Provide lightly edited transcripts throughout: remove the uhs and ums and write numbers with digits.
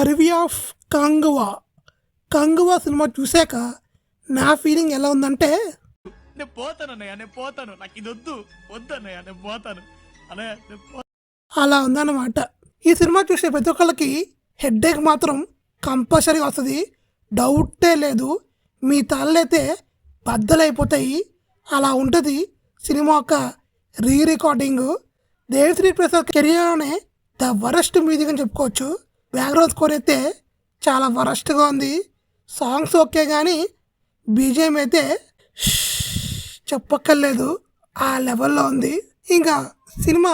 Curvy of Kanguva. Kanguva cinema చూశాక నా feeling ఎలా ఉందంటే, నేను పోతాను అన్నయ్య, నేను పోతాను, నాకు ఇది వద్దు వద్దన్నయ్య, నేను పోతాను అన్నయ్య. అలా ఉందన్నమాట. ఈ సినిమా చూసే ప్రతి ఒక్కళ్ళకి హెడ్ఏక్ మాత్రం కంపల్సరీగా వస్తుంది, డౌటే లేదు. మీ తలలైతే బద్దలైపోతాయి. అలా ఉంటుంది సినిమా యొక్క రీ రికార్డింగ్. దేవిశ్రీ ప్రసాద్ కెరియర్లోనే ద వరస్ట్ మ్యూజిక్ అని చెప్పుకోవచ్చు. బ్యాక్గ్రౌండ్ స్కోర్ అయితే చాలా వరస్ట్గా ఉంది. సాంగ్స్ ఓకే కానీ బీజిఎం అయితే చెప్పక్కర్లేదు, ఆ లెవెల్లో ఉంది. ఇంకా cinema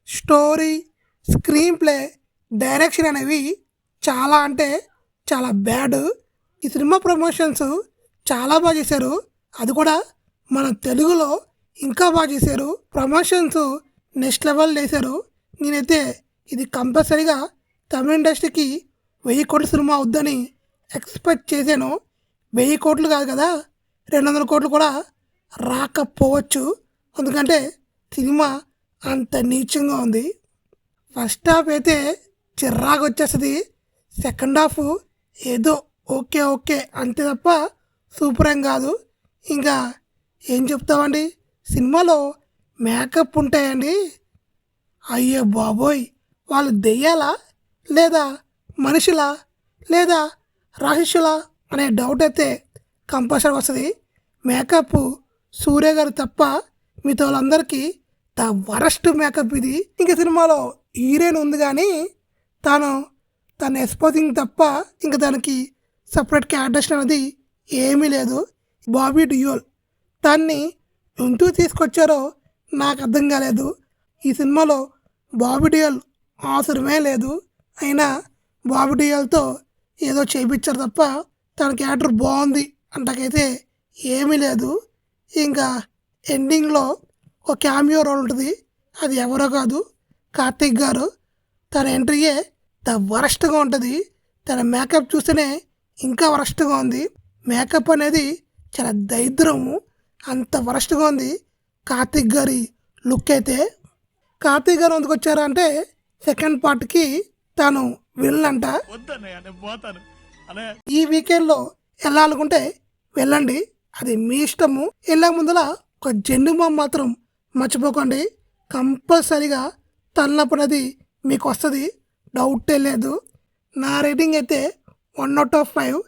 story, screen play, direction అనేవి చాలా అంటే చాలా బ్యాడ్. ఈ సినిమా ప్రమోషన్స్ చాలా బాగా చేశారు, అది కూడా మన తెలుగులో ఇంకా బాగా చేశారు. ప్రమోషన్స్ నెక్స్ట్ లెవెల్ వేశారు. నేనైతే ఇది కంపల్సరీగా తమిళ ఇండస్ట్రీకి 1000 కోట్ల సినిమా అవుద్దని ఎక్స్పెక్ట్ చేశాను. 1000 కోట్లు కాదు కదా, 200 కోట్లు కూడా రాకపోవచ్చు, ఎందుకంటే సినిమా అంత నీచంగా ఉంది. ఫస్ట్ హాఫ్ అయితే చిర్రాగా వచ్చేస్తుంది, సెకండ్ హాఫ్ ఏదో ఓకే ఓకే అంతే తప్ప సూపర్ ఏం కాదు. ఇంకా ఏం చెప్తామండి, సినిమాలో మేకప్ ఉంటాయండి, అయ్యో బాబోయ్, వాళ్ళు దెయ్యాలా లేదా మనుషులా లేదా రాక్షసులా అనే డౌట్ అయితే కంపల్సరీ వస్తుంది. మేకప్ సూర్య గారు తప్ప మిగతా వాళ్ళందరికీ ద వరస్ట్ మేకప్ ఇది. ఇంక సినిమాలో హీరోయిన్ ఉంది కానీ తన ఎక్స్పోజింగ్ తప్ప ఇంక దానికి సపరేట్ క్యారెక్టర్స్ అనేది ఏమీ లేదు. బాబీ డియోల్ దాన్ని ఎందుకు తీసుకొచ్చారో నాకు అర్థం కాలేదు. ఈ సినిమాలో బాబీ డియోల్ అవసరమే లేదు, అయినా బాబీ డియోల్తో ఏదో చేయించారు తప్ప తన క్యారెక్టర్ బాగుంది అంటకైతే ఏమీ లేదు. ఇంకా ఎండింగ్లో ఒక క్యామియో రోల్ ఉంటుంది, అది ఎవరో కాదు కార్తీక్ గారు. తన ఎంట్రీయే ద వరస్ట్గా ఉంటుంది. తన మేకప్ చూస్తేనే ఇంకా వరస్ట్గా ఉంది. మేకప్ అనేది చాలా దరిద్రము, అంత వరస్ట్గా ఉంది కార్తీక్ గారి లుక్ అయితే. కార్తీక్ గారు ఎందుకు వచ్చారా అంటే, సెకండ్ పార్ట్కి తాను వెళ్ళంట. ఈ వీకెండ్లో వెళ్ళాలనుకుంటే వెళ్ళండి, అది మీ ఇష్టము. వెళ్ళే ముందర ఒక జెండు బామ్ మాత్రం మర్చిపోకండి, కంపల్సరీగా తలనొప్పి అనేది మీకు వస్తుంది, డౌటే లేదు. నా రేటింగ్ అయితే 1/5.